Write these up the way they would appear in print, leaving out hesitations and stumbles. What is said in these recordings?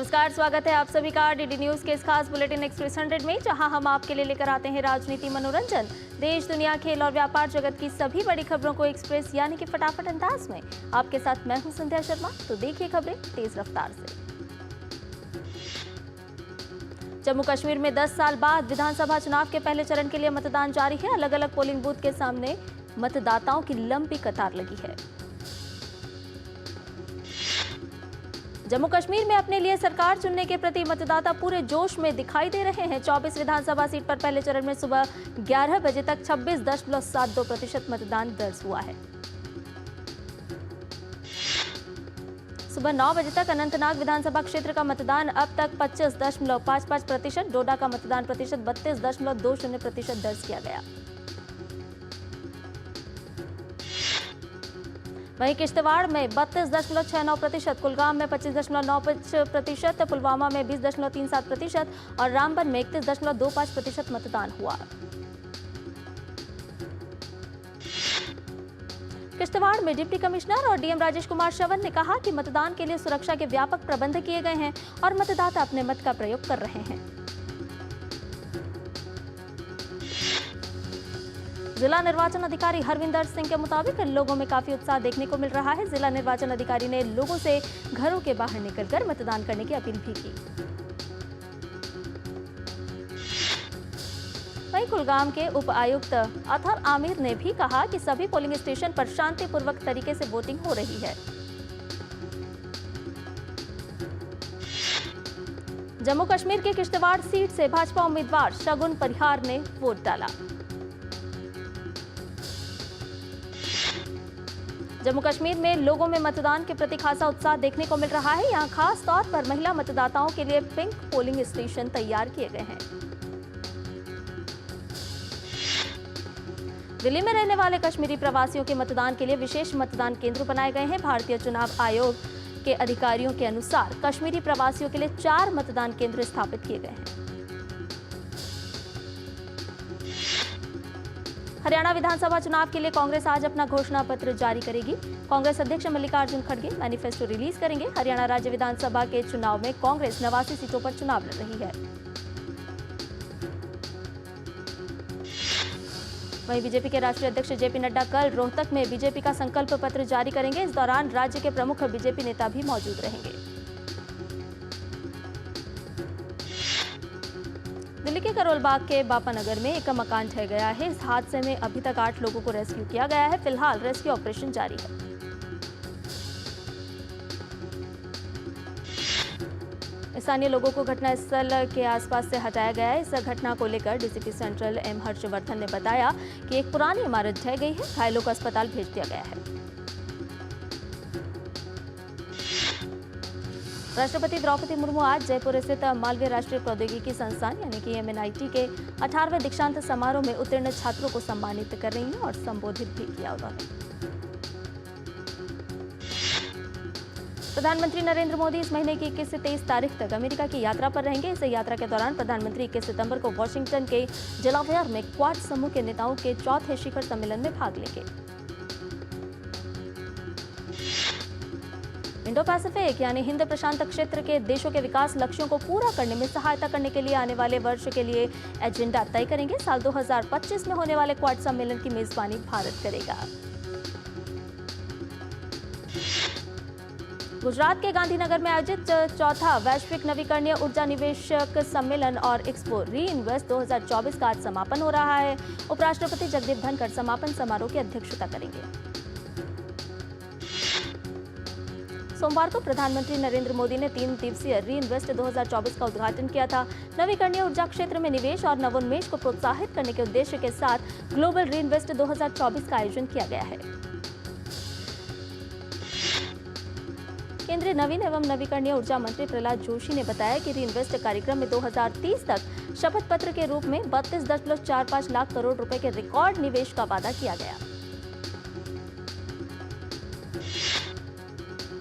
नमस्कार, स्वागत है आप सभी का डीडी न्यूज के इस खास बुलेटिन एक्सप्रेस 100 में, जहां हम आपके लिए लेकर आते हैं राजनीति, मनोरंजन, देश दुनिया, खेल और व्यापार जगत की सभी बड़ी खबरों को एक्सप्रेस यानी कि फटाफट अंदाज में। आपके साथ मैं हूं संध्या शर्मा। तो देखिए खबरें तेज रफ्तार से। जम्मू कश्मीर में 10 साल बाद विधानसभा चुनाव के पहले चरण के लिए मतदान जारी है। अलग अलग पोलिंग बूथ के सामने मतदाताओं की लंबी कतार लगी है। जम्मू कश्मीर में अपने लिए सरकार चुनने के प्रति मतदाता पूरे जोश में दिखाई दे रहे हैं। 24 विधानसभा सीट पर पहले चरण में सुबह 11 बजे तक 26.72% मतदान दर्ज हुआ है। सुबह 9 बजे तक अनंतनाग विधानसभा क्षेत्र का मतदान अब तक 25.55%, डोडा का मतदान प्रतिशत 32.20% दर्ज किया गया। वहीं किश्तवाड़ में 32.69%, कुलगाम में 25.95%, पुलवामा में 20.37% और रामबन में 31.25% मतदान हुआ। किश्तवाड़ में डिप्टी कमिश्नर और डीएम राजेश कुमार श्रवण ने कहा कि मतदान के लिए सुरक्षा के व्यापक प्रबंध किए गए हैं और मतदाता अपने मत का प्रयोग कर रहे हैं। जिला निर्वाचन अधिकारी हरविंदर सिंह के मुताबिक लोगों में काफी उत्साह देखने को मिल रहा है। जिला निर्वाचन अधिकारी ने लोगों से घरों के बाहर निकलकर मतदान करने की अपील भी की। वहीं कुलगाम के उप आयुक्त अतहर आमिर ने भी कहा कि सभी पोलिंग स्टेशन पर शांतिपूर्वक तरीके से वोटिंग हो रही है। जम्मू कश्मीर के किश्तवाड़ सीट से भाजपा उम्मीदवार शगुन परिहार ने वोट डाला। जम्मू कश्मीर में लोगों में मतदान के प्रति खासा उत्साह देखने को मिल रहा है। यहां खास तौर पर महिला मतदाताओं के लिए पिंक पोलिंग स्टेशन तैयार किए गए हैं। दिल्ली में रहने वाले कश्मीरी प्रवासियों के मतदान के लिए विशेष मतदान केंद्र बनाए गए हैं। भारतीय चुनाव आयोग के अधिकारियों के अनुसार कश्मीरी प्रवासियों के लिए 4 मतदान केंद्र स्थापित किए गए हैं। हरियाणा विधानसभा चुनाव के लिए कांग्रेस आज अपना घोषणा पत्र जारी करेगी। कांग्रेस अध्यक्ष मल्लिकार्जुन खड़गे मैनिफेस्टो रिलीज करेंगे। हरियाणा राज्य विधानसभा के चुनाव में कांग्रेस 89 सीटों पर चुनाव लड़ रही है। वहीं बीजेपी के राष्ट्रीय अध्यक्ष जेपी नड्डा कल रोहतक में बीजेपी का संकल्प पत्र जारी करेंगे। इस दौरान राज्य के प्रमुख बीजेपी नेता भी मौजूद रहेंगे। दिल्ली के करोल बाग के बापानगर में एक मकान ढह गया है। इस हादसे में अभी तक 8 लोगों को रेस्क्यू किया गया है। फिलहाल रेस्क्यू ऑपरेशन जारी है। स्थानीय लोगों को घटनास्थल के आसपास से हटाया गया है। इस घटना को लेकर डीसीपी सेंट्रल एम हर्षवर्धन ने बताया कि एक पुरानी इमारत ढह गई है। घायलों को अस्पताल भेज दिया गया है। राष्ट्रपति द्रौपदी मुर्मू आज जयपुर स्थित मालवीय राष्ट्रीय प्रौद्योगिकी संस्थान यानी कि MNIT के 18वें दीक्षांत समारोह में उत्तीर्ण छात्रों को सम्मानित कर रही हैं और संबोधित भी किया उन्होंने। प्रधानमंत्री नरेंद्र मोदी इस महीने की 21 से 23 तारीख तक अमेरिका की यात्रा पर रहेंगे। इस यात्रा के दौरान प्रधानमंत्री 21 सितंबर को वॉशिंगटन के डेलावेयर में क्वाड समूह के नेताओं के 4थे शिखर सम्मेलन में भाग लेंगे। इंडो पैसिफिक यानी हिंद प्रशांत क्षेत्र के देशों के विकास लक्ष्यों को पूरा करने में सहायता करने के लिए आने वाले वर्ष के लिए एजेंडा तय करेंगे। साल 2025 में होने वाले क्वाड सम्मेलन की मेजबानी भारत करेगा। गुजरात के गांधीनगर में आयोजित 4था वैश्विक नवीकरणीय ऊर्जा निवेशक सम्मेलन और एक्सपो री इन्वेस्ट 2024 का आज समापन हो रहा है। उपराष्ट्रपति जगदीप धनखड़ समापन समारोह की अध्यक्षता करेंगे। सोमवार को प्रधानमंत्री नरेंद्र मोदी ने 3 दिवसीय री इन्वेस्ट 2024 का उद्घाटन किया था। नवीकरणीय ऊर्जा क्षेत्र में निवेश और नवोन्मेष को प्रोत्साहित करने के उद्देश्य के साथ ग्लोबल री इन्वेस्ट 2024 का आयोजन किया गया है। केंद्रीय नवीन एवं नवीकरणीय ऊर्जा मंत्री प्रहलाद जोशी ने बताया कि री इन्वेस्ट कार्यक्रम में 2030 तक शपथ पत्र के रूप में 32.45 लाख करोड़ रुपए के रिकॉर्ड निवेश का वादा किया गया।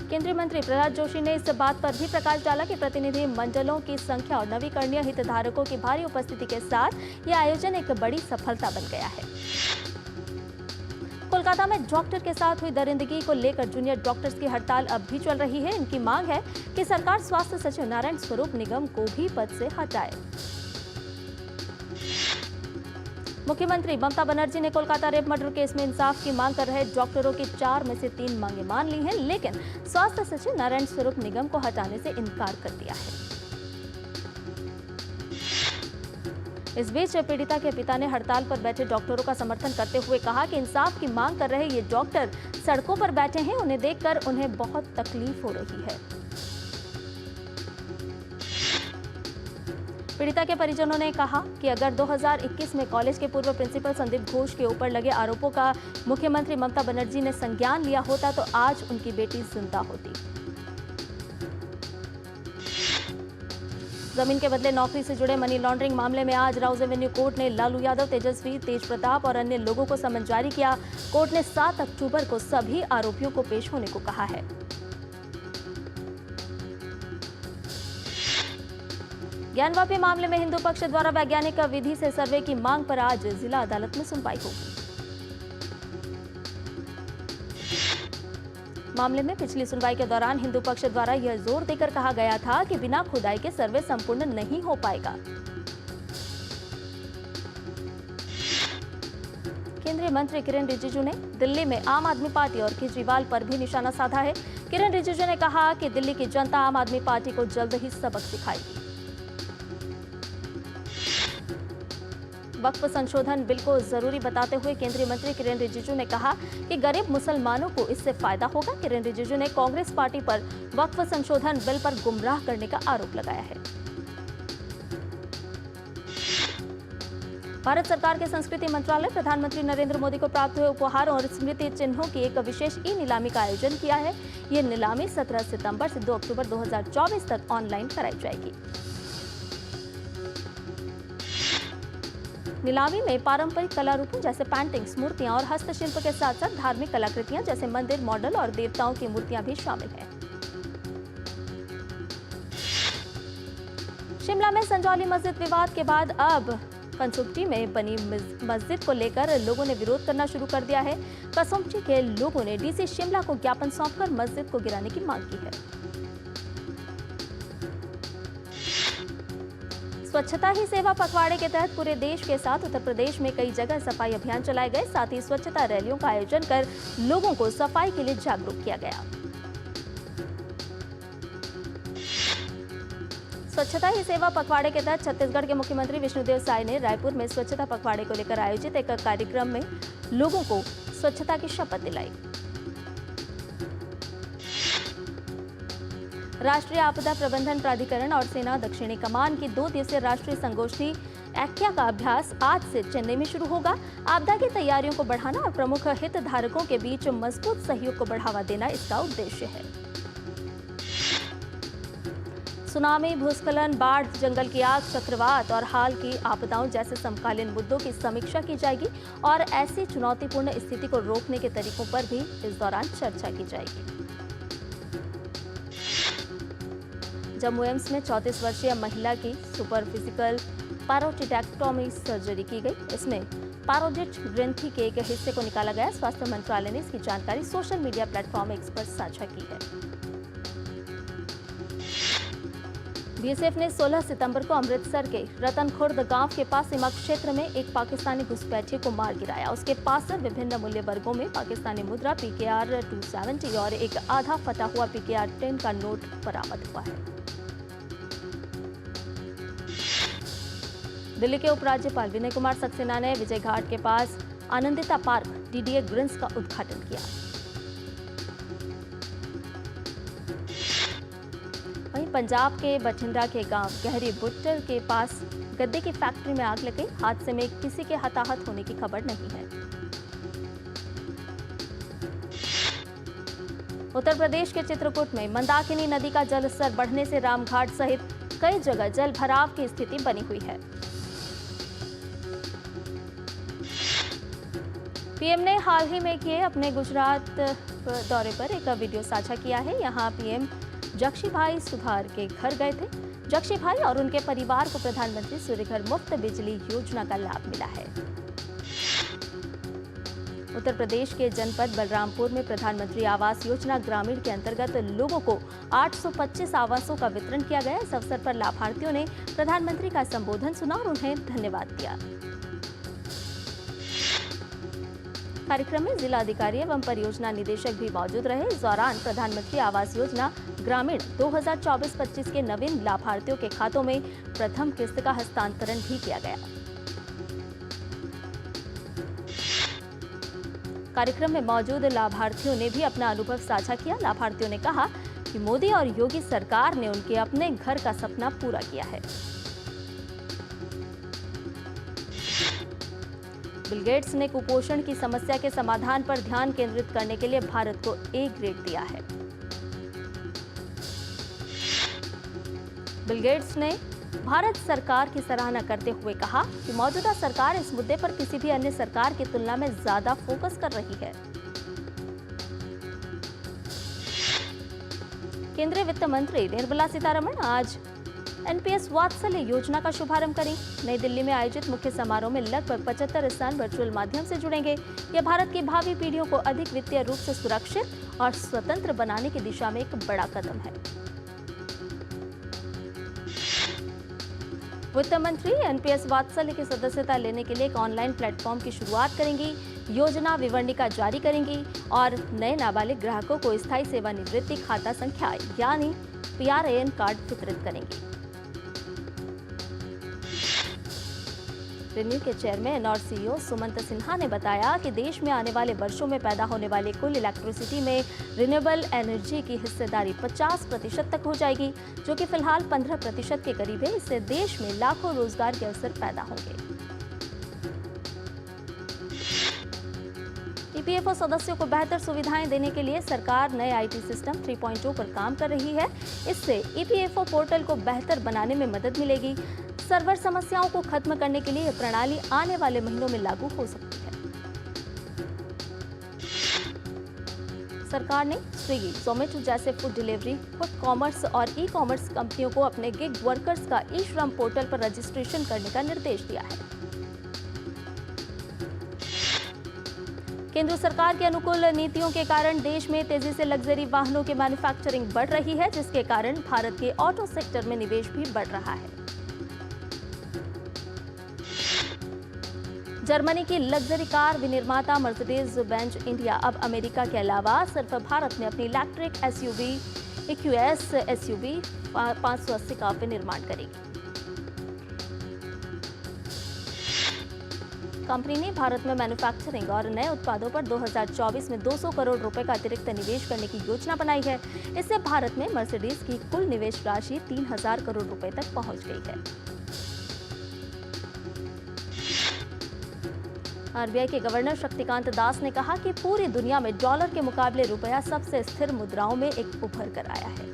केंद्रीय मंत्री प्रहलाद जोशी ने इस बात पर भी प्रकाश डाला कि प्रतिनिधि मंडलों की संख्या और नवीकरणीय हितधारकों की भारी उपस्थिति के साथ यह आयोजन एक बड़ी सफलता बन गया है। कुल कोलकाता में डॉक्टर के साथ हुई दरिंदगी को लेकर जूनियर डॉक्टर्स की हड़ताल अब भी चल रही है। इनकी मांग है कि सरकार स्वास्थ्य सचिव नारायण स्वरूप निगम को भी पद से हटाए। मुख्यमंत्री ममता बनर्जी ने कोलकाता रेप मर्डर केस में इंसाफ की मांग कर रहे डॉक्टरों की 4 में से 3 मांगे मान ली हैं, लेकिन स्वास्थ्य सचिव नारायण स्वरूप निगम को हटाने से इनकार कर दिया है। इस बीच पीड़िता के पिता ने हड़ताल पर बैठे डॉक्टरों का समर्थन करते हुए कहा कि इंसाफ की मांग कर रहे ये डॉक्टर सड़कों पर बैठे हैं, उन्हें देखकर उन्हें बहुत तकलीफ हो रही है। पीड़िता के परिजनों ने कहा कि अगर 2021 में कॉलेज के पूर्व प्रिंसिपल संदीप घोष के ऊपर लगे आरोपों का मुख्यमंत्री ममता बनर्जी ने संज्ञान लिया होता तो आज उनकी बेटी जिंदा होती। जमीन के बदले नौकरी से जुड़े मनी लॉन्ड्रिंग मामले में आज राउज एवेन्यू कोर्ट ने लालू यादव, तेजस्वी, तेज प्रताप और अन्य लोगों को समन जारी किया। कोर्ट ने 7 अक्टूबर को सभी आरोपियों को पेश होने को कहा है। ज्ञानवापी मामले में हिंदू पक्ष द्वारा वैज्ञानिक विधि से सर्वे की मांग पर आज जिला अदालत में सुनवाई होगी। मामले में पिछली सुनवाई के दौरान हिंदू पक्ष द्वारा यह जोर देकर कहा गया था कि बिना खुदाई के सर्वे संपूर्ण नहीं हो पाएगा। केंद्रीय मंत्री किरण रिजिजू ने दिल्ली में आम आदमी पार्टी और केजरीवाल पर भी निशाना साधा है। किरण रिजिजू ने कहा कि दिल्ली की जनता आम आदमी पार्टी को जल्द ही सबक सिखाएगी। वक्फ संशोधन बिल को जरूरी बताते हुए केंद्रीय मंत्री किरण रिजिजू ने कहा कि गरीब मुसलमानों को इससे फायदा होगा। किरण रिजिजू ने कांग्रेस पार्टी पर वक्फ संशोधन बिल पर गुमराह करने का आरोप लगाया है। भारत सरकार के संस्कृति मंत्रालय प्रधानमंत्री नरेंद्र मोदी को प्राप्त हुए उपहारों और स्मृति चिन्हों की एक विशेष नीलामी का आयोजन किया है। ये नीलामी 17 सितंबर से 2 अक्टूबर 2024 तक ऑनलाइन कराई जाएगी। नीलामी में पारंपरिक कला रूपों जैसे पेंटिंग्स, मूर्तियां और हस्तशिल्प के साथ साथ धार्मिक कलाकृतियां जैसे मंदिर मॉडल और देवताओं की मूर्तियां भी शामिल हैं। शिमला में संजौली मस्जिद विवाद के बाद अब कसुम्पटी में बनी मस्जिद को लेकर लोगों ने विरोध करना शुरू कर दिया है। कसुम्पटी के लोगों ने डीसी शिमला को ज्ञापन सौंपकर मस्जिद को गिराने की मांग की है। स्वच्छता ही सेवा पखवाड़े के तहत पूरे देश के साथ उत्तर प्रदेश में कई जगह सफाई अभियान चलाए गए। साथ ही स्वच्छता रैलियों का आयोजन कर लोगों को सफाई के लिए जागरूक किया गया। स्वच्छता ही सेवा पखवाड़े के तहत छत्तीसगढ़ के मुख्यमंत्री विष्णुदेव साय ने रायपुर में स्वच्छता पखवाड़े को लेकर आयोजित एक कार्यक्रम में लोगों को स्वच्छता की शपथ दिलाई। राष्ट्रीय आपदा प्रबंधन प्राधिकरण और सेना दक्षिणी कमान की 2 दिवसीय राष्ट्रीय संगोष्ठी एक्या का अभ्यास आज से चेन्नई में शुरू होगा। आपदा की तैयारियों को बढ़ाना और प्रमुख हितधारकों के बीच मजबूत सहयोग को बढ़ावा देना इसका उद्देश्य है। सुनामी, भूस्खलन, बाढ़, जंगल की आग, चक्रवात और हाल की आपदाओं जैसे समकालीन मुद्दों की समीक्षा की जाएगी और ऐसी चुनौतीपूर्ण स्थिति को रोकने के तरीकों पर भी इस दौरान चर्चा की जाएगी। जम्मू एम्स में 34 वर्षीय महिला की सुपर फिजिकल पैरोटिडेक्टोमी सर्जरी की गई। इसमें पैरोटिड ग्रंथि के एक हिस्से को निकाला गया। स्वास्थ्य मंत्रालय ने इसकी जानकारी सोशल मीडिया प्लेटफॉर्म एक्स पर साझा की है। बीएसएफ ने 16 सितंबर को अमृतसर के रतन खुर्द गांव के पास सीमा क्षेत्र में एक पाकिस्तानी घुसपैठिए को मार गिराया। उसके पास से विभिन्न मूल्य वर्गों में पाकिस्तानी मुद्रा PKR 270 और एक आधा फटा हुआ PKR 10 का नोट बरामद हुआ है। दिल्ली के उपराज्यपाल विनय कुमार सक्सेना ने विजय घाट के पास आनंदिता पार्क DDA ग्रीन्स का उद्घाटन किया। वहीं पंजाब के बठिंडा के गांव गहरी बुट्टर के पास गद्दे की फैक्ट्री में आग लग गई। हादसे में किसी के हताहत होने की खबर नहीं है। उत्तर प्रदेश के चित्रकूट में मंदाकिनी नदी का जलस्तर बढ़ने से रामघाट सहित कई जगह जल भराव की स्थिति बनी हुई है। पीएम ने हाल ही में किए अपने गुजरात दौरे पर एक वीडियो साझा किया है। यहां पीएम जक्षीभाई सुधार के घर गए थे। जक्षीभाई और उनके परिवार को प्रधानमंत्री सूर्यघर मुफ्त बिजली योजना का लाभ मिला है। उत्तर प्रदेश के जनपद बलरामपुर में प्रधानमंत्री आवास योजना ग्रामीण के अंतर्गत लोगों को 825 आवासों का वितरण किया गया। इस अवसर पर लाभार्थियों ने प्रधानमंत्री का संबोधन सुना और उन्हें धन्यवाद दिया। कार्यक्रम में जिला अधिकारी एवं परियोजना निदेशक भी मौजूद रहे। इस दौरान प्रधानमंत्री आवास योजना ग्रामीण 2024-25 के नवीन लाभार्थियों के खातों में प्रथम किस्त का हस्तांतरण भी किया गया। कार्यक्रम में मौजूद लाभार्थियों ने भी अपना अनुभव साझा किया। लाभार्थियों ने कहा कि मोदी और योगी सरकार ने उनके अपने घर का सपना पूरा किया है। बिल गेट्स ने कुपोषण की समस्या के समाधान पर ध्यान केंद्रित करने के लिए भारत को A ग्रेड दिया है। बिल गेट्स ने भारत सरकार की सराहना करते हुए कहा कि मौजूदा सरकार इस मुद्दे पर किसी भी अन्य सरकार की तुलना में ज्यादा फोकस कर रही है। केंद्रीय वित्त मंत्री निर्मला सीतारमण आज एनपीएस वात्सल्य योजना का शुभारंभ करें। नई दिल्ली में आयोजित मुख्य समारोह में लगभग 75 स्थान वर्चुअल माध्यम से जुड़ेंगे। यह भारत की भावी पीढ़ियों को अधिक वित्तीय रूप से सुरक्षित और स्वतंत्र बनाने की दिशा में एक बड़ा कदम है। वित्त मंत्री एनपीएस वात्सल्य की सदस्यता लेने के लिए एक ऑनलाइन प्लेटफॉर्म की शुरुआत करेंगी। योजना विवरणिका जारी करेंगी और नए नाबालिग ग्राहकों को स्थायी सेवानिवृत्ति खाता संख्या यानी PRAN कार्ड वितरित करेंगी। रिन्यू के चेयरमैन और CEO सुमंत सिन्हा ने बताया कि देश में आने वाले वर्षों में पैदा होने वाली कुल इलेक्ट्रिसिटी में रिन्यूएबल एनर्जी की हिस्सेदारी 50% तक हो जाएगी, जो कि फिलहाल 15% के करीब है। इससे देश में लाखों रोजगार के अवसर पैदा होंगे। EPFO सदस्यों को बेहतर सुविधाएं देने के लिए सरकार नए IT सिस्टम 3.0 पर काम कर रही है। इससे EPFO पोर्टल को बेहतर बनाने में मदद मिलेगी। सर्वर समस्याओं को खत्म करने के लिए यह प्रणाली आने वाले महीनों में लागू हो सकती है। सरकार ने स्विगी, जोमेटो जैसे फूड डिलीवरी, फूड कॉमर्स और ई-कॉमर्स कंपनियों को अपने गिग वर्कर्स का ई-श्रम पोर्टल पर रजिस्ट्रेशन करने का निर्देश दिया है। केंद्र सरकार के अनुकूल नीतियों के कारण देश में तेजी से लग्जरी वाहनों की मैन्युफैक्चरिंग बढ़ रही है, जिसके कारण भारत के ऑटो सेक्टर में निवेश भी बढ़ रहा है। जर्मनी की लग्जरी कार विनिर्माता मर्सिडीज बेंज इंडिया अब अमेरिका के अलावा सिर्फ भारत में अपनी इलेक्ट्रिक SUV EQS SUV 580 का विनिर्माण करेगी। कंपनी ने भारत में मैन्युफैक्चरिंग और नए उत्पादों पर 2024 में 200 करोड़ रुपए का अतिरिक्त निवेश करने की योजना बनाई है। इससे भारत में मर्सिडीज की कुल निवेश राशि 3000 करोड़ रुपए तक पहुंच गई है। RBI के गवर्नर शक्तिकांत दास ने कहा कि पूरी दुनिया में डॉलर के मुकाबले रुपया सबसे स्थिर मुद्राओं में एक उभर कर आया है।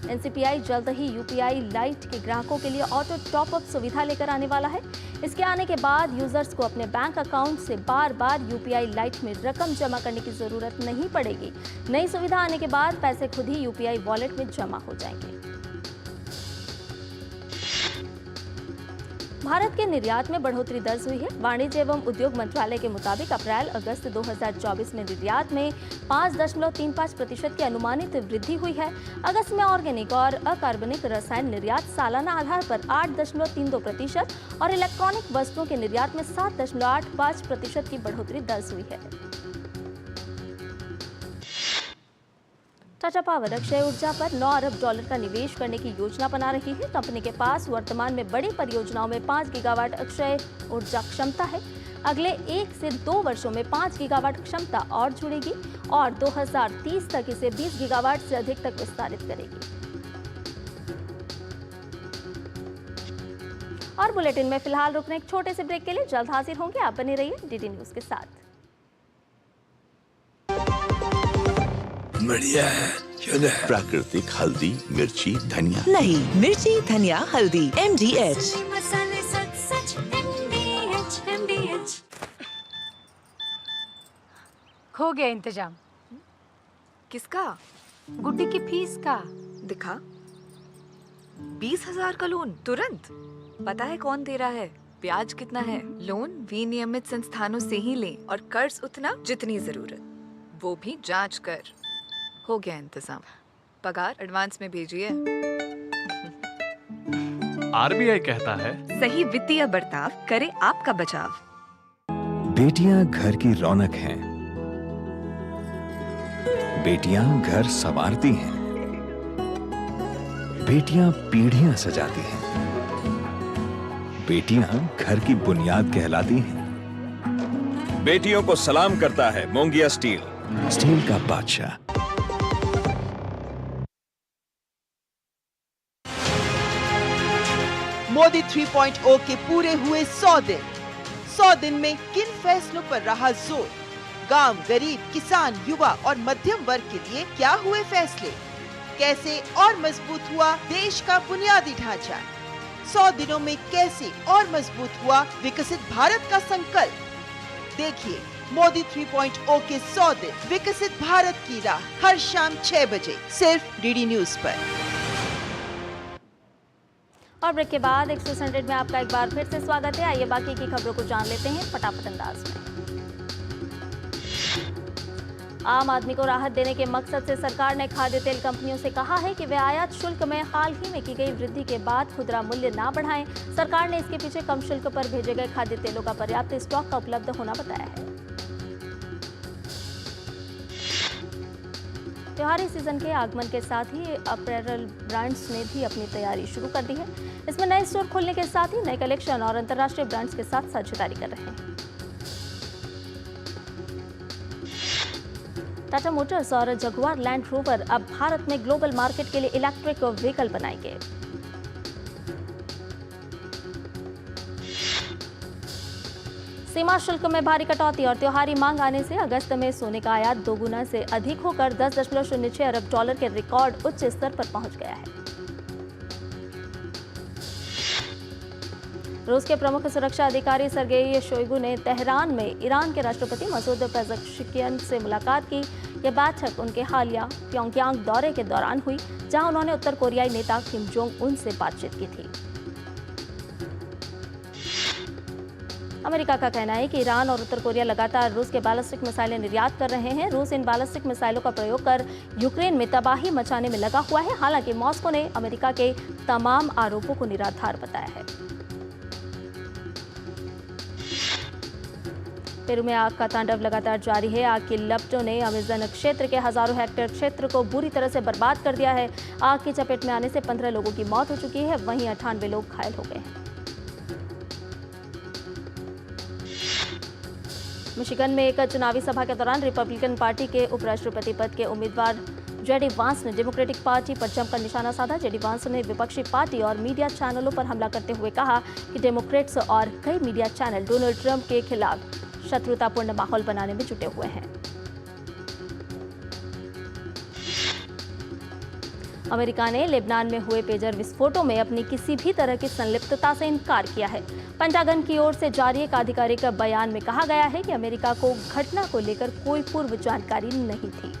NCPI जल्द ही UPI लाइट के ग्राहकों के लिए ऑटो टॉपअप सुविधा लेकर आने वाला है। इसके आने के बाद यूजर्स को अपने बैंक अकाउंट से बार बार UPI लाइट में रकम जमा करने की जरूरत नहीं पड़ेगी। नई सुविधा आने के बाद पैसे खुद ही UPI वॉलेट में जमा हो जाएंगे। भारत के निर्यात में बढ़ोतरी दर्ज हुई है। वाणिज्य एवं उद्योग मंत्रालय के मुताबिक अप्रैल-अगस्त 2024 में निर्यात में 5.35% की अनुमानित वृद्धि हुई है। अगस्त में ऑर्गेनिक और अकार्बनिक रसायन निर्यात सालाना आधार पर 8.32% और इलेक्ट्रॉनिक वस्तुओं के निर्यात में 7.85% की बढ़ोतरी दर्ज हुई है। टाटा पावर अक्षय ऊर्जा पर $9 अरब का निवेश करने की योजना बना रही है। कंपनी के पास वर्तमान में बड़ी परियोजनाओं में 5 गीगावाट अक्षय ऊर्जा क्षमता है। अगले 1 से 2 वर्षों में 5 गीगावाट क्षमता और जुड़ेगी और 2030 तक इसे 20 गीगावाट से अधिक तक विस्तारित करेगी। और बुलेटिन में फिलहाल रुकने एक छोटे से ब्रेक के लिए जल्द हाजिर होंगे। आप बने रहिए DD न्यूज के साथ। बढ़िया है, क्यों है? प्राकृतिक हल्दी, मिर्ची, धनिया नहीं, मिर्ची, धनिया, हल्दी, MDH। मसाले सच MDH। हो गया इंतजाम। किसका? गुड्डी की फीस का। दिखा। 20,000 का लोन तुरंत। पता है कौन दे रहा है? ब्याज कितना है? लोन विनियमित संस्थानों से ही लें और कर्ज उतना जितनी जरूरत, वो भी जांच कर। हो गया इंतजाम। पगार एडवांस में भेजिए। आरबीआई कहता है, सही वित्तीय बर्ताव करे आपका बचाव। बेटियां घर की रौनक हैं। बेटियां घर संवारती हैं। बेटियां पीढ़ियां सजाती हैं। बेटियां घर की बुनियाद कहलाती हैं। बेटियों को सलाम करता है मोंगिया स्टील, स्टील का बादशाह। मोदी 3.0 के पूरे हुए 100 दिन। 100 दिन में किन फैसलों पर रहा जोर? गांव, गरीब, किसान, युवा और मध्यम वर्ग के लिए क्या हुए फैसले? कैसे और मजबूत हुआ देश का बुनियादी ढांचा? 100 दिनों में कैसे और मजबूत हुआ विकसित भारत का संकल्प? देखिए मोदी 3.0 के 100 दिन, विकसित भारत की राह, हर शाम 6 बजे सिर्फ डीडी न्यूज पर। और ब्रेक के बाद एक्सप्रेस 100 में आपका एक बार फिर से स्वागत है। आइए बाकी की खबरों को जान लेते हैं फटाफट अंदाज में। आम आदमी को राहत देने के मकसद से सरकार ने खाद्य तेल कंपनियों से कहा है कि वे आयात शुल्क में हाल ही में की गई वृद्धि के बाद खुदरा मूल्य ना बढ़ाएं। सरकार ने इसके पीछे कम शुल्क पर भेजे गए खाद्य तेलों का पर्याप्त स्टॉक का उपलब्ध होना बताया है। त्योहारी सीजन के आगमन के साथ ही अपैरल ब्रांड्स ने भी अपनी तैयारी शुरू कर दी है। इसमें नए स्टोर खोलने के साथ ही नए कलेक्शन और अंतर्राष्ट्रीय ब्रांड्स के साथ साझेदारी कर रहे हैं। टाटा मोटर्स और जगुआर लैंड रोवर अब भारत में ग्लोबल मार्केट के लिए इलेक्ट्रिक व्हीकल बनाएंगे। सीमा शुल्क में भारी कटौती और त्योहारी मांग आने से अगस्त में सोने का आयात दोगुना से अधिक होकर $10.06 अरब के रिकॉर्ड उच्च स्तर पर पहुंच गया है। रूस के प्रमुख सुरक्षा अधिकारी सर्गेई शोइगु ने तेहरान में ईरान के राष्ट्रपति मसूद पेज़ेश्कियान से मुलाकात की। यह बैठक उनके हालिया प्योंगयांग दौरे के दौरान हुई, जहां उन्होंने उत्तर कोरियाई नेता किम जोंग उन से बातचीत की थी। अमेरिका का कहना है कि ईरान और उत्तर कोरिया लगातार रूस के बैलिस्टिक मिसाइलें निर्यात कर रहे हैं। रूस इन बैलिस्टिक मिसाइलों का प्रयोग कर यूक्रेन में तबाही मचाने में लगा हुआ है। हालांकि मॉस्को ने अमेरिका के तमाम आरोपों को निराधार बताया है। पेरू में आग का तांडव लगातार जारी है। आग की लपटों ने अमेज़न क्षेत्र के हजारों हेक्टेयर क्षेत्र को बुरी तरह से बर्बाद कर दिया है। आग की चपेट में आने से 15 लोगों की मौत हो चुकी है, वहीं 98 लोग घायल हो गए हैं। मिशिगन में एक चुनावी सभा के दौरान रिपब्लिकन पार्टी के उपराष्ट्रपति पद के उम्मीदवार जेडी वांस ने डेमोक्रेटिक पार्टी पर जमकर निशाना साधा। जेडी वांस ने विपक्षी पार्टी और मीडिया चैनलों पर हमला करते हुए कहा कि डेमोक्रेट्स और कई मीडिया चैनल डोनाल्ड ट्रंप के खिलाफ शत्रुतापूर्ण माहौल बनाने में जुटे हुए हैं। अमेरिका ने लेबनान में हुए पेजर विस्फोटों में अपनी किसी भी तरह की संलिप्तता से इनकार किया है। पेंटागन की ओर से जारी एक आधिकारिक बयान में कहा गया है कि अमेरिका को घटना को लेकर कोई पूर्व जानकारी नहीं थी।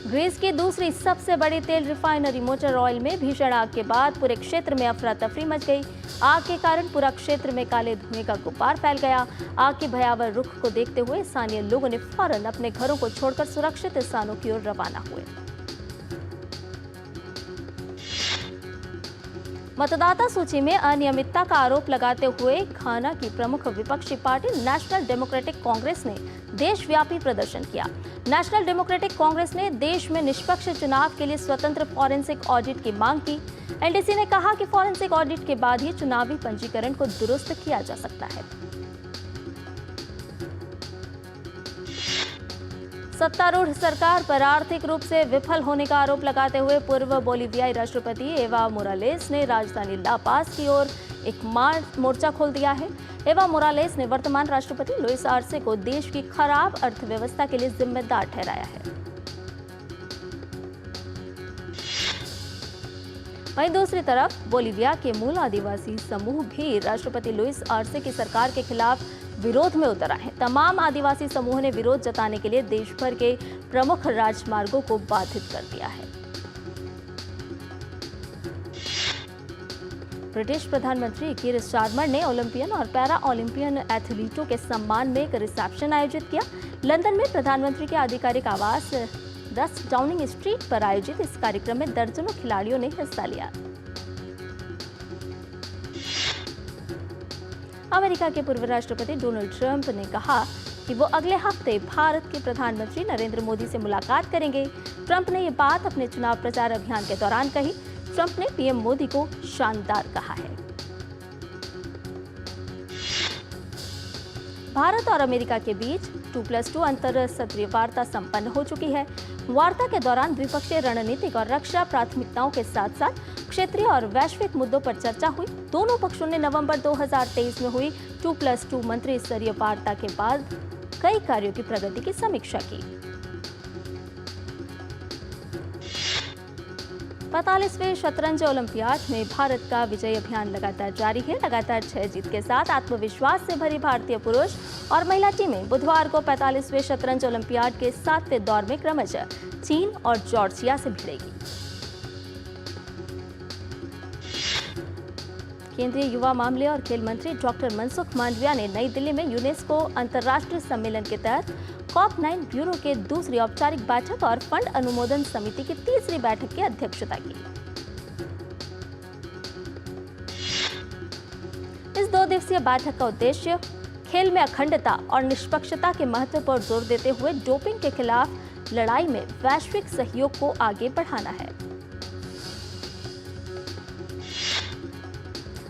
ग्रीस की दूसरी सबसे बड़ी तेल रिफाइनरी मोटर ऑयल में भीषण आग के बाद पूरे क्षेत्र में अफरा तफरी मच गई। आग के कारण पूरा क्षेत्र में काले धुएं का गुब्बार फैल गया। आग के भयावह रुख को देखते हुए स्थानीय लोगों ने फौरन अपने घरों को छोड़कर सुरक्षित स्थानों की ओर रवाना हुए। मतदाता सूची में अनियमितता का आरोप लगाते हुए घाना की प्रमुख विपक्षी पार्टी नेशनल डेमोक्रेटिक कांग्रेस ने देशव्यापी प्रदर्शन किया। नेशनल डेमोक्रेटिक कांग्रेस ने देश में निष्पक्ष चुनाव के लिए स्वतंत्र फॉरेंसिक ऑडिट की मांग की। एनडीसी ने कहा कि फॉरेंसिक ऑडिट के बाद ही चुनावी पंजीकरण को दुरुस्त किया जा सकता है। सत्तारूढ़ सरकार पर आर्थिक रूप से विफल होने का आरोप लगाते हुए पूर्व बोलीवियाई राष्ट्रपति एवा मोरालेस ने राजधानी ला पास की ओर एक मोर्चा खोल दिया है। एवा मोरालेस ने वर्तमान राष्ट्रपति लुइस आर्से को देश की खराब अर्थव्यवस्था के लिए जिम्मेदार ठहराया है। वहीं दूसरी तरफ बोलीविया के मूल आदिवासी समूह भी राष्ट्रपति लुइस आर्से की सरकार के खिलाफ विरोध में उतर आए हैं। तमाम आदिवासी समूह ने विरोध जताने के लिए देश भर के प्रमुख राजमार्गों को बाधित कर दिया है। ब्रिटिश प्रधानमंत्री कीर स्टारमर ने ओलंपियन और पैरा ओलंपियन एथलीटों के सम्मान में एक रिसेप्शन आयोजित किया। लंदन में प्रधानमंत्री के आधिकारिक आवास 10 डाउनिंग स्ट्रीट पर आयोजित इस कार्यक्रम में दर्जनों खिलाड़ियों ने हिस्सा लिया। अमेरिका के पूर्व राष्ट्रपति डोनाल्ड ट्रंप ने कहा कि वो अगले हफ्ते भारत के प्रधानमंत्री नरेंद्र मोदी से मुलाकात करेंगे। ट्रंप ने ये बात अपने चुनाव प्रचार अभियान के दौरान कही। ट्रंप ने पीएम मोदी को शानदार कहा है। भारत और अमेरिका के बीच 2+2 अंतरसत्रीय वार्ता संपन्न हो चुकी है। वार्ता के दौरान द्विपक्षीय रणनीतिक और रक्षा प्राथमिकताओं के साथ साथ क्षेत्रीय और वैश्विक मुद्दों पर चर्चा हुई। दोनों पक्षों ने नवंबर 2023 में हुई 2+2 मंत्री स्तरीय वार्ता के बाद कई कार्यों की प्रगति की समीक्षा की। 45वें शतरंज ओलंपियाड में भारत का विजय अभियान लगातार जारी है। लगातार 6 जीत के साथ आत्मविश्वास से भरी भारतीय पुरुष और महिला टीमें बुधवार को 45वें शतरंज ओलंपियाड के 7वें दौर में क्रमशः चीन और जॉर्जिया से भिड़ेगी। केंद्रीय युवा मामले और खेल मंत्री डॉक्टर मनसुख मांडविया ने नई दिल्ली में यूनेस्को अंतर्राष्ट्रीय सम्मेलन के तहत COP9 ब्यूरो के दूसरी औपचारिक बैठक और फंड अनुमोदन समिति की तीसरी बैठक की अध्यक्षता की। इस 2 दिवसीय बैठक का उद्देश्य खेल में अखंडता और निष्पक्षता के महत्व पर जोर देते हुए डोपिंग के खिलाफ लड़ाई में वैश्विक सहयोग को आगे बढ़ाना है।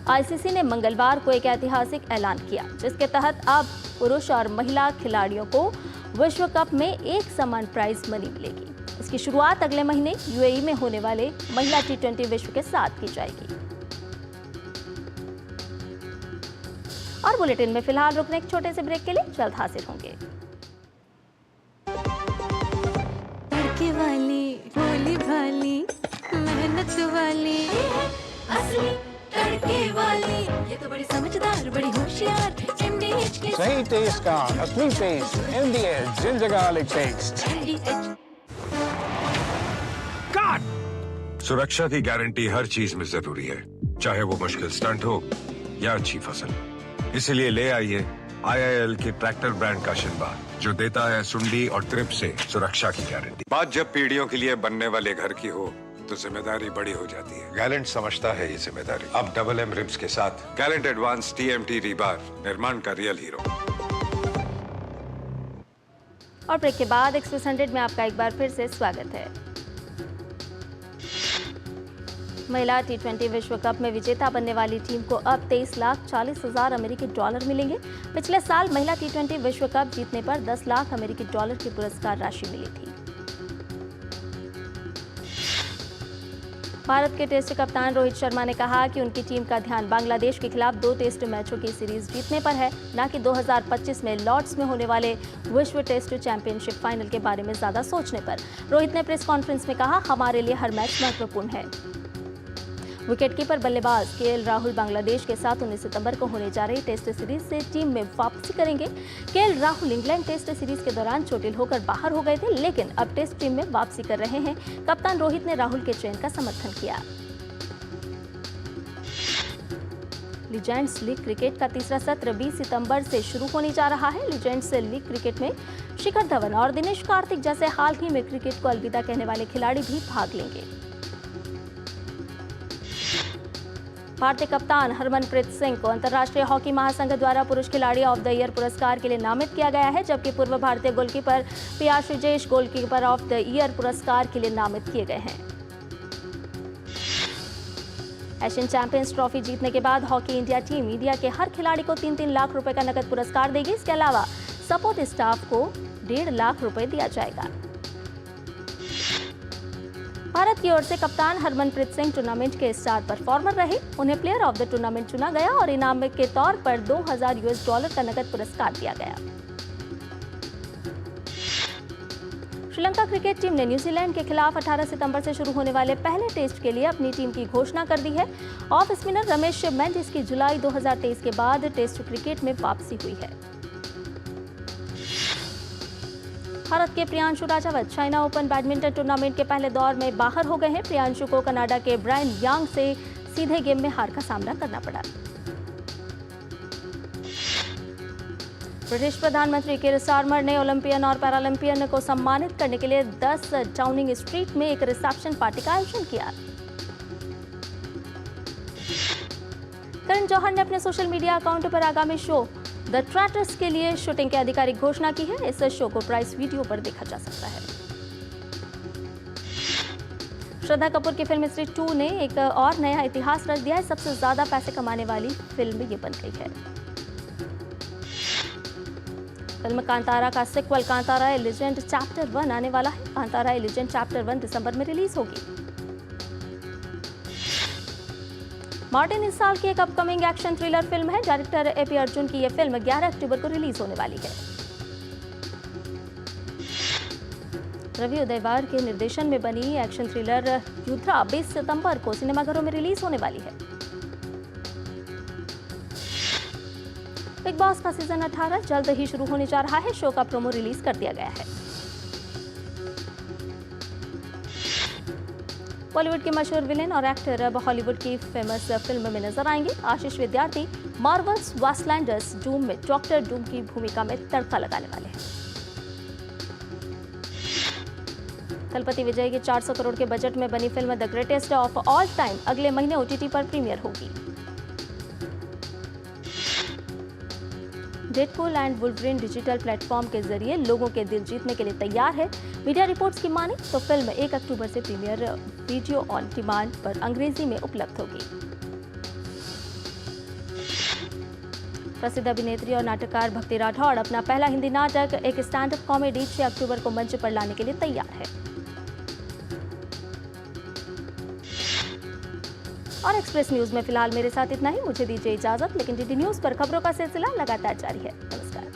आईसीसी ने मंगलवार को एक ऐतिहासिक ऐलान किया, जिसके तहत अब पुरुष और महिला खिलाड़ियों को विश्व कप में एक समान प्राइज मनी मिलेगी। इसकी शुरुआत अगले महीने यूएई में होने वाले महिला T20 विश्व के साथ की जाएगी। और बुलेटिन में फिलहाल रुकने एक छोटे से ब्रेक के लिए जल्द हाजिर होंगे। तड़के वाली भोली भाली मेहनत वाली असली तड़के वाली, ये तो बड़ी समझदार बड़ी होशियार MDH के सही टेस्ट का असली test MDH ginger garlic paste. सुरक्षा की गारंटी हर चीज में जरूरी है, चाहे वो मुश्किल स्टंट हो या अच्छी फसल। इसलिए ले आइए IIL के ट्रैक्टर ब्रांड का शिनबार, जो देता है सुंडी और ट्रिप से सुरक्षा की गारंटी। बात जब पीढ़ियों के लिए बनने वाले घर की हो तो जिम्मेदारी बड़ी हो जाती है। गैलेंट समझता है ये जिम्मेदारी। अब डबल M रिब्स के साथ गैलेंट एडवांस TMT रीबार, निर्माण का रियल हीरो। और ब्रेक के बाद एक्सप्रेस 100 में आपका एक बार फिर से स्वागत है। महिला T20 विश्व कप में विजेता बनने वाली टीम को अब 23,40,000 अमेरिकी डॉलर मिलेंगे। पिछले साल महिला T20 विश्व कप जीतने पर 10 लाख अमेरिकी डॉलर की पुरस्कार राशि मिली थी। भारत के टेस्ट कप्तान रोहित शर्मा ने कहा कि उनकी टीम का ध्यान बांग्लादेश के खिलाफ 2 टेस्ट मैचों की सीरीज जीतने पर है, न कि 2025 में लॉर्ड्स में होने वाले विश्व टेस्ट चैंपियनशिप फाइनल के बारे में ज्यादा सोचने पर। रोहित ने प्रेस कॉन्फ्रेंस में कहा, हमारे लिए हर मैच महत्वपूर्ण है। विकेटकीपर बल्लेबाज केएल राहुल बांग्लादेश के साथ 19 सितंबर को होने जा रही टेस्ट सीरीज से टीम में वापसी करेंगे। KL Rahul England test series के दौरान चोटिल होकर बाहर हो गए थे, लेकिन अब टेस्ट टीम में वापसी कर रहे हैं। कप्तान रोहित ने राहुल के चयन का समर्थन किया। लीजेंड्स लीग क्रिकेट का तीसरा सत्र 20 सितंबर से शुरू होने जा रहा है। लीजेंड्स लीग क्रिकेट में शिखर धवन और दिनेश कार्तिक जैसे हाल ही में क्रिकेट को अलविदा कहने वाले खिलाड़ी भी भाग लेंगे। भारतीय कप्तान हरमनप्रीत सिंह को अंतर्राष्ट्रीय हॉकी महासंघ द्वारा पुरुष खिलाड़ी ऑफ द ईयर पुरस्कार के लिए नामित किया गया है, जबकि पूर्व भारतीय goalkeeper Piyash Vijesh goalkeeper of the year पुरस्कार के लिए नामित किए गए हैं। एशियन चैंपियंस ट्रॉफी जीतने के बाद हॉकी इंडिया टीम इंडिया के हर खिलाड़ी को 3-3 लाख रुपए का नकद पुरस्कार देगी। इसके अलावा सपोर्ट स्टाफ को 1.5 लाख रुपए दिया जाएगा। भारत की ओर से कप्तान हरमनप्रीत सिंह टूर्नामेंट के स्टार परफॉर्मर रहे। उन्हें प्लेयर ऑफ द टूर्नामेंट चुना गया और इनाम के तौर पर $2,000 का नकद पुरस्कार दिया गया। श्रीलंका क्रिकेट टीम ने न्यूजीलैंड के खिलाफ 18 सितंबर से शुरू होने वाले पहले टेस्ट के लिए अपनी टीम की घोषणा कर दी है। ऑफ स्पिनर रमेश मेंडिस की जुलाई 2023 के बाद टेस्ट क्रिकेट में वापसी हुई है। भारत के Priyanshu Rajawat China open badminton tournament के पहले दौर में बाहर हो गए हैं। प्रियांशु को कनाडा के ब्रायन यांग से सीधे गेम में हार का सामना करना पड़ा। ब्रिटिश प्रधानमंत्री कीर स्टारमर ने ओलंपियन और पैरालंपियन को सम्मानित करने के लिए 10 डाउनिंग स्ट्रीट में एक रिसेप्शन पार्टी का आयोजन किया। करण जौहर ने अपने सोशल मीडिया अकाउंट पर आगामी शो द ट्रैटर्स के लिए शूटिंग की आधिकारिक घोषणा की है। इस शो को प्राइस वीडियो पर देखा जा सकता है। श्रद्धा कपूर की फिल्म स्त्री 2 ने एक और नया इतिहास रच दिया है। सबसे ज्यादा पैसे कमाने वाली फिल्म ये बन गई है। फिल्म कांतारा का सिक्वल कांतारा ए लीजेंड चैप्टर 1 आने वाला है। कांतारा ए लीजेंड चैप्टर 1 दिसंबर में रिलीज होगी। मार्टिन इस साल की एक अपकमिंग एक्शन थ्रिलर फिल्म है। डायरेक्टर एपी अर्जुन की यह फिल्म 11 अक्टूबर को रिलीज होने वाली है। रवि उदयवार के निर्देशन में बनी एक्शन थ्रिलर युद्रा 20 सितंबर को सिनेमाघरों में रिलीज होने वाली है। बिग बॉस का सीजन 18 जल्द ही शुरू होने जा रहा है। शो का प्रोमो रिलीज कर दिया गया है। बॉलीवुड के मशहूर विलेन और एक्टर अब हॉलीवुड की फेमस फिल्म में नजर आएंगे। आशीष विद्यार्थी मार्वल्स वास्टलैंडर्स डूम में डॉक्टर डूम की भूमिका में तड़का लगाने वाले हैं। थलपति विजय की 400 करोड़ के बजट में बनी film the greatest of all time अगले महीने ओटीटी पर प्रीमियर होगी। Deadpool and Wolverine digital platform के जरिए लोगों के दिल जीतने के लिए तैयार है। मीडिया रिपोर्ट्स की माने तो फिल्म 1 अक्टूबर से प्रीमियर वीडियो ऑन डिमांड पर अंग्रेजी में उपलब्ध होगी। प्रसिद्ध अभिनेत्री और नाटककार भक्ति राठौड़ अपना पहला हिंदी नाटक एक स्टैंड अप कॉमेडी 6 अक्टूबर को मंच पर लाने के लिए तैयार है। और एक्सप्रेस न्यूज में फिलहाल मेरे साथ इतना ही। मुझे दीजिए इजाजत, लेकिन डीडी न्यूज पर खबरों का सिलसिला लगातार जारी है। नमस्कार।